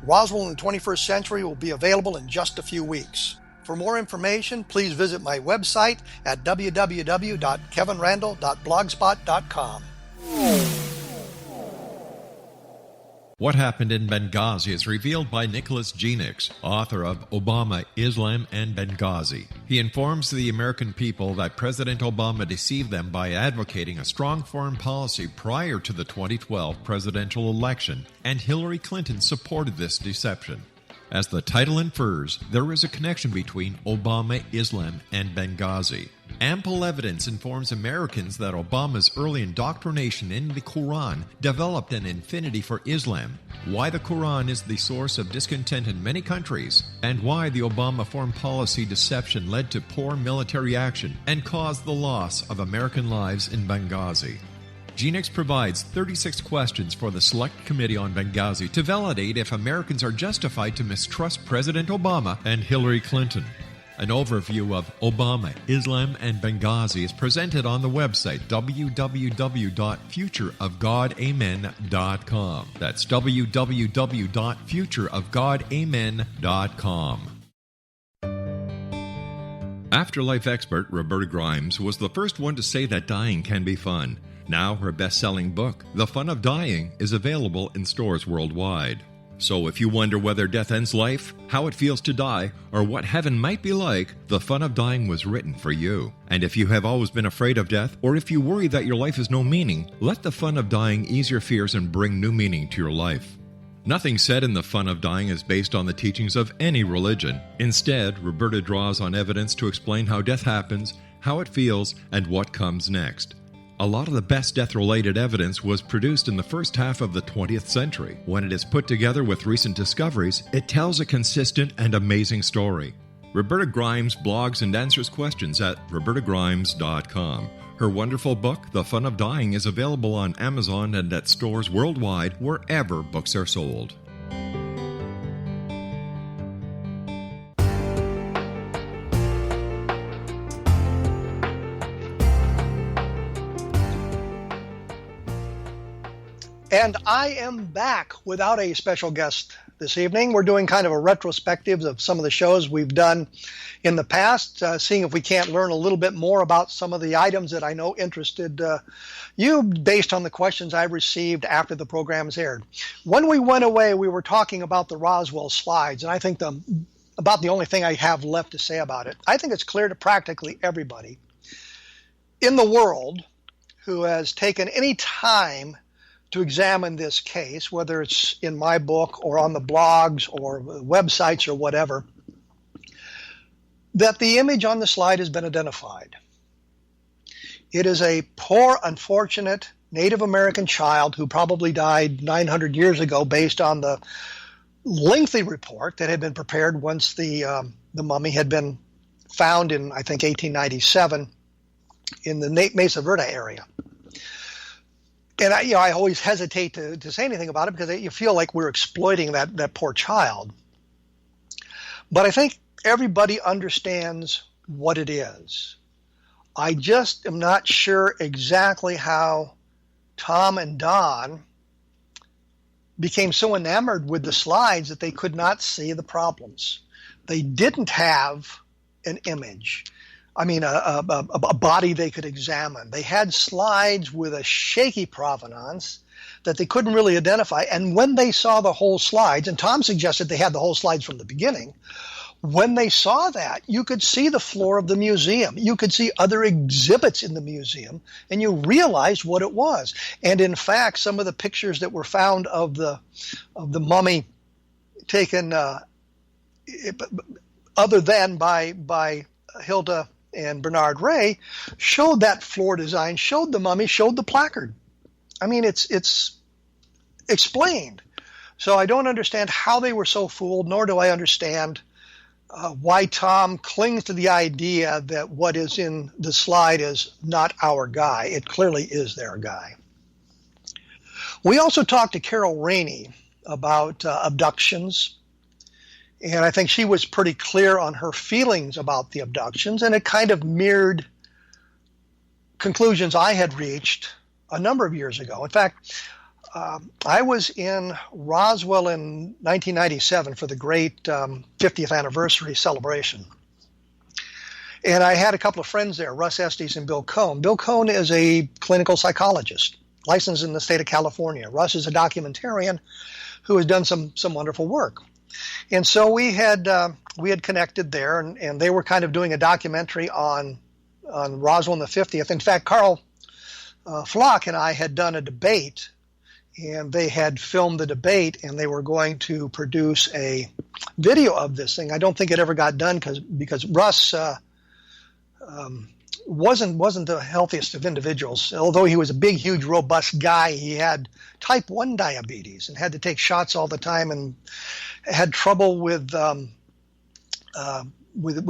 Roswell in the 21st century will be available in just a few weeks. For more information, please visit my website at www.kevinrandle.blogspot.com. What Happened in Benghazi is revealed by Nicholas Genix, author of Obama, Islam, and Benghazi. He informs the American people that President Obama deceived them by advocating a strong foreign policy prior to the 2012 presidential election, and Hillary Clinton supported this deception. As the title infers, there is a connection between Obama, Islam, and Benghazi. Ample evidence informs Americans that Obama's early indoctrination in the Quran developed an affinity for Islam, why the Quran is the source of discontent in many countries, and why the Obama foreign policy deception led to poor military action and caused the loss of American lives in Benghazi. Genix provides 36 questions for the Select Committee on Benghazi to validate if Americans are justified to mistrust President Obama and Hillary Clinton. An overview of Obama, Islam, and Benghazi is presented on the website www.futureofgodamen.com. That's www.futureofgodamen.com. Afterlife expert Roberta Grimes was the first one to say that dying can be fun. Now her best-selling book, The Fun of Dying, is available in stores worldwide. So if you wonder whether death ends life, how it feels to die, or what heaven might be like, The Fun of Dying was written for you. And if you have always been afraid of death, or if you worry that your life has no meaning, let The Fun of Dying ease your fears and bring new meaning to your life. Nothing said in The Fun of Dying is based on the teachings of any religion. Instead, Roberta draws on evidence to explain how death happens, how it feels, and what comes next. A lot of the best death-related evidence was produced in the first half of the 20th century. When it is put together with recent discoveries, it tells a consistent and amazing story. Roberta Grimes blogs and answers questions at robertagrimes.com. Her wonderful book, The Fun of Dying, is available on Amazon and at stores worldwide wherever books are sold. And I am back without a special guest this evening. We're doing kind of a retrospective of some of the shows we've done in the past, seeing if we can't learn a little bit more about some of the items that I know interested you based on the questions I received after the programs aired. When we went away, we were talking about the Roswell slides, and I think about the only thing I have left to say about it. I think it's clear to practically everybody in the world who has taken any time to examine this case, whether it's in my book or on the blogs or websites or whatever, that the image on the slide has been identified. It is a poor, unfortunate Native American child who probably died 900 years ago based on the lengthy report that had been prepared once the mummy had been found in, I think, 1897 in the Mesa Verde area. And I always hesitate to say anything about it because you feel like we're exploiting that poor child. But I think everybody understands what it is. I just am not sure exactly how Tom and Don became so enamored with the slides that they could not see the problems. They didn't have an image. I mean, a body they could examine. They had slides with a shaky provenance that they couldn't really identify. And when they saw the whole slides, and Tom suggested they had the whole slides from the beginning, when they saw that, you could see the floor of the museum. You could see other exhibits in the museum, and you realized what it was. And in fact, some of the pictures that were found of the mummy taken other than by Hilda and Bernard Ray showed that floor design, showed the mummy, showed the placard. I mean, it's explained. So I don't understand how they were so fooled, nor do I understand why Tom clings to the idea that what is in the slide is not our guy. It clearly is their guy. We also talked to Carol Rainey about abductions. And I think she was pretty clear on her feelings about the abductions, and it kind of mirrored conclusions I had reached a number of years ago. In fact, I was in Roswell in 1997 for the great 50th anniversary celebration. And I had a couple of friends there, Russ Estes and Bill Cohn. Bill Cohn is a clinical psychologist, licensed in the state of California. Russ is a documentarian who has done some wonderful work. And so we had connected there, and they were kind of doing a documentary on Roswell and the 50th. In fact, Carl Flock and I had done a debate, and they had filmed the debate, and they were going to produce a video of this thing. I don't think it ever got done because Russ wasn't the healthiest of individuals. Although he was a big, huge, robust guy, he had type 1 diabetes and had to take shots all the time and had trouble with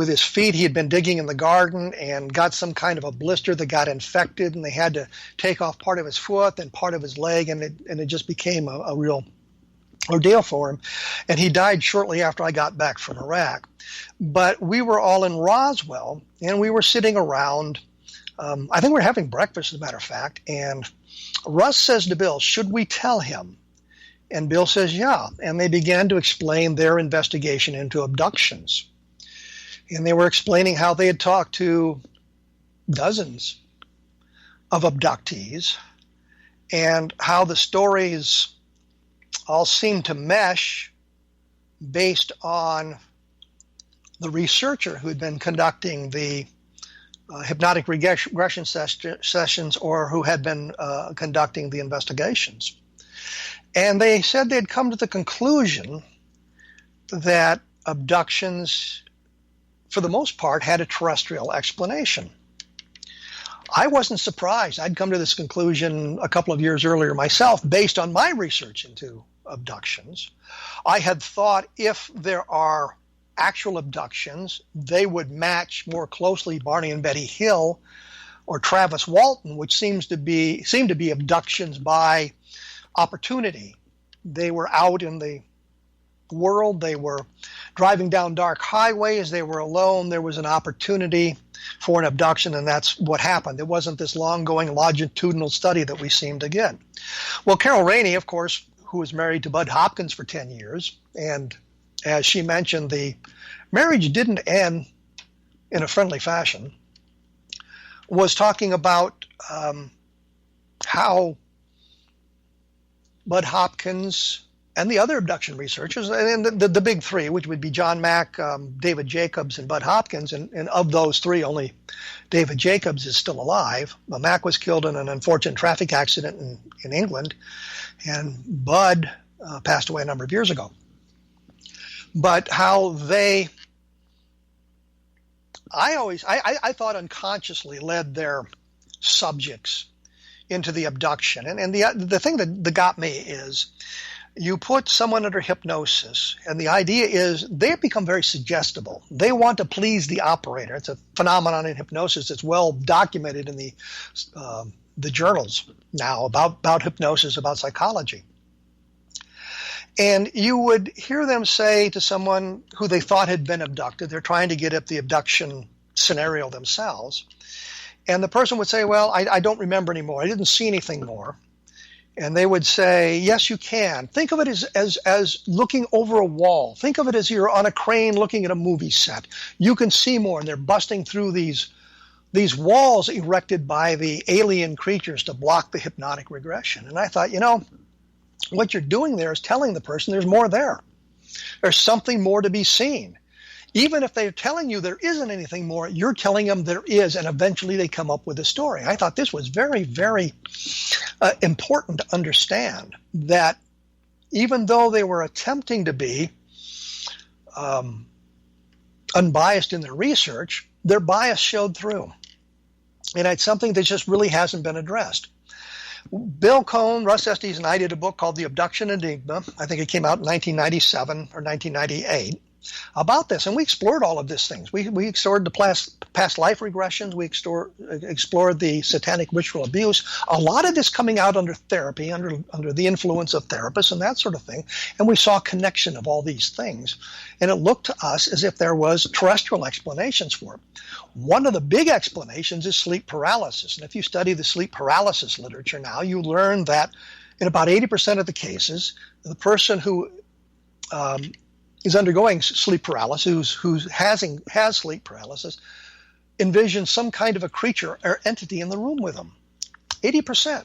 his feet. He had been digging in the garden and got some kind of a blister that got infected, and they had to take off part of his foot and part of his leg, and it just became a real ordeal for him. And he died shortly after I got back from Iraq. But we were all in Roswell, and we were sitting around. I think we were having breakfast, as a matter of fact, and Russ says to Bill, "Should we tell him?" And Bill says, "Yeah." And they began to explain their investigation into abductions. And they were explaining how they had talked to dozens of abductees and how the stories all seemed to mesh based on the researcher who had been conducting the hypnotic regression sessions, or who had been conducting the investigations. And they said they'd come to the conclusion that abductions, for the most part, had a terrestrial explanation. I wasn't surprised. I'd come to this conclusion a couple of years earlier myself, based on my research into abductions. I had thought if there are actual abductions, they would match more closely Barney and Betty Hill or Travis Walton, which seem to be abductions by opportunity. They were out in the world. They were driving down dark highways. They were alone. There was an opportunity for an abduction, and that's what happened. It wasn't this long-going longitudinal study that we seem to get. Well, Carol Rainey, of course, who was married to Bud Hopkins for 10 years, and as she mentioned, the marriage didn't end in a friendly fashion, was talking about how Bud Hopkins and the other abduction researchers, and the big three, which would be John Mack, David Jacobs, and Bud Hopkins, and of those three, only David Jacobs is still alive. Mack was killed in an unfortunate traffic accident in England, and Bud passed away a number of years ago. But how they, I thought unconsciously led their subjects into the abduction. And the thing that got me is you put someone under hypnosis, and the idea is they become very suggestible. They want to please the operator. It's a phenomenon in hypnosis that's well documented in the journals now about hypnosis, about psychology. And you would hear them say to someone who they thought had been abducted, they're trying to get at the abduction scenario themselves, And the person would say, well, I don't remember anymore. I didn't see anything more. And they would say, yes, you can. Think of it as looking over a wall. Think of it as you're on a crane looking at a movie set. You can see more, and they're busting through these walls erected by the alien creatures to block the hypnotic regression. And I thought, what you're doing there is telling the person there's more there. There's something more to be seen. Even if they're telling you there isn't anything more, you're telling them there is, and eventually they come up with a story. I thought this was very, very important to understand, that even though they were attempting to be unbiased in their research, their bias showed through. And it's something that just really hasn't been addressed. Bill Cohn, Russ Estes, and I did a book called The Abduction Enigma. I think it came out in 1997 or 1998. About this, and we explored all of these things. We explored the past life regressions. We explored the satanic ritual abuse. A lot of this coming out under therapy, under the influence of therapists and that sort of thing. And we saw a connection of all these things. And it looked to us as if there was terrestrial explanations for it. One of the big explanations is sleep paralysis. And if you study the sleep paralysis literature now, you learn that in about 80% of the cases, the person who is undergoing sleep paralysis, who has sleep paralysis, envisions some kind of a creature or entity in the room with them. 80%.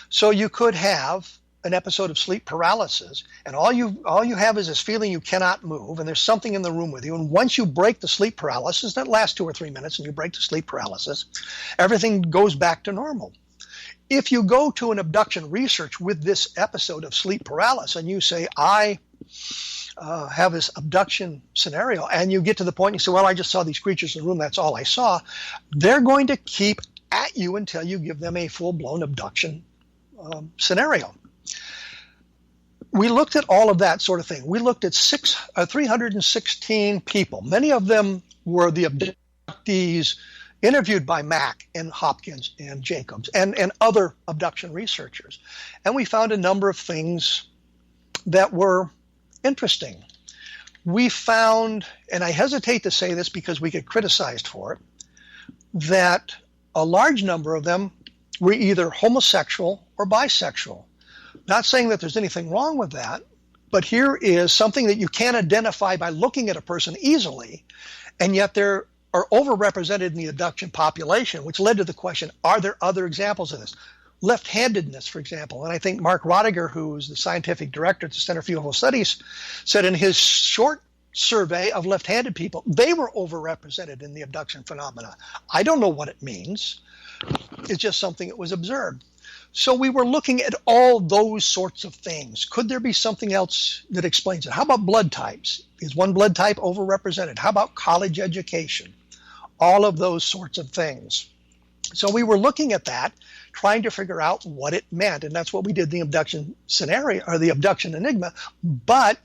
So you could have an episode of sleep paralysis, and all you have is this feeling you cannot move, and there's something in the room with you. And once you break the sleep paralysis, that lasts 2 or 3 minutes, and you break the sleep paralysis, everything goes back to normal. If you go to an abduction research with this episode of sleep paralysis, and you say, I have this abduction scenario, and you get to the point and you say, well, I just saw these creatures in the room, that's all I saw, they're going to keep at you until you give them a full-blown abduction scenario. We looked at all of that sort of thing. We looked at 316 people. Many of them were the abductees interviewed by Mack and Hopkins and Jacobs and other abduction researchers. And we found a number of things that were interesting. We found, and I hesitate to say this because we get criticized for it, that a large number of them were either homosexual or bisexual. Not saying that there's anything wrong with that, but here is something that you can't identify by looking at a person easily, and yet there are overrepresented in the abduction population, which led to the question, are there other examples of this? Left-handedness, for example. And I think Mark Rodiger, who's the scientific director at the Center for UFO Studies, said in his short survey of left-handed people, they were overrepresented in the abduction phenomena. I don't know what it means. It's just something that was observed. So we were looking at all those sorts of things. Could there be something else that explains it? How about blood types? Is one blood type overrepresented? How about college education? All of those sorts of things. So we were looking at that, trying to figure out what it meant, and that's what we did in the abduction scenario, or the abduction enigma. But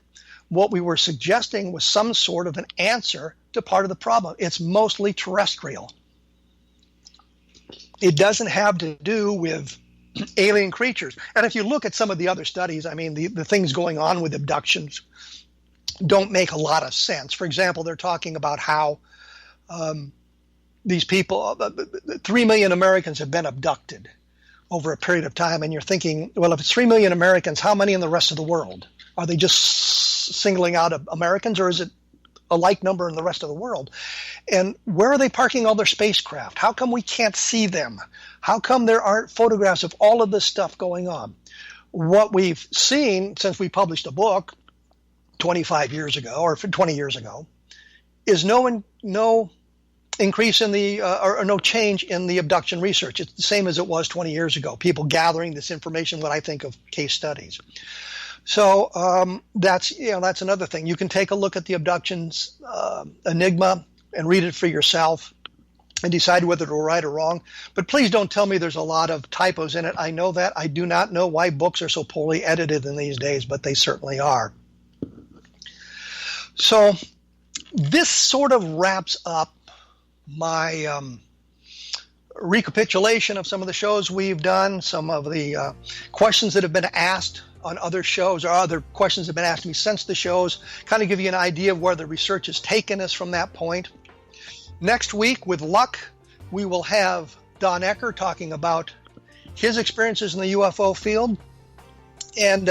what we were suggesting was some sort of an answer to part of the problem. It's mostly terrestrial. It doesn't have to do with alien creatures. And if you look at some of the other studies, I mean, the things going on with abductions don't make a lot of sense. For example, they're talking about how these people, 3 million Americans have been abducted over a period of time, and you're thinking, well, if it's 3 million Americans, how many in the rest of the world? Are they just singling out Americans, or is it a like number in the rest of the world? And where are they parking all their spacecraft? How come we can't see them? How come there aren't photographs of all of this stuff going on? What we've seen since we published a book 25 years ago, or 20 years ago, is no increase in the, or no change in the abduction research. It's the same as it was 20 years ago, people gathering this information when I think of case studies. So that's another thing. You can take a look at the abductions enigma and read it for yourself and decide whether it were right or wrong. But please don't tell me there's a lot of typos in it. I know that. I do not know why books are so poorly edited in these days, but they certainly are. So this sort of wraps up my recapitulation of some of the shows we've done, some of the questions that have been asked on other shows, or other questions that have been asked me since the shows, kind of give you an idea of where the research has taken us from that point. Next week, with luck, we will have Don Ecker talking about his experiences in the UFO field. And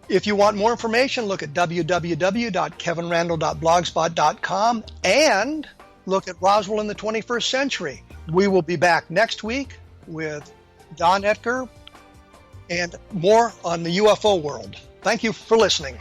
if you want more information, look at www.kevinrandle.blogspot.com and look at Roswell in the 21st Century. We will be back next week with Don Ecker and more on the UFO world. Thank you for listening.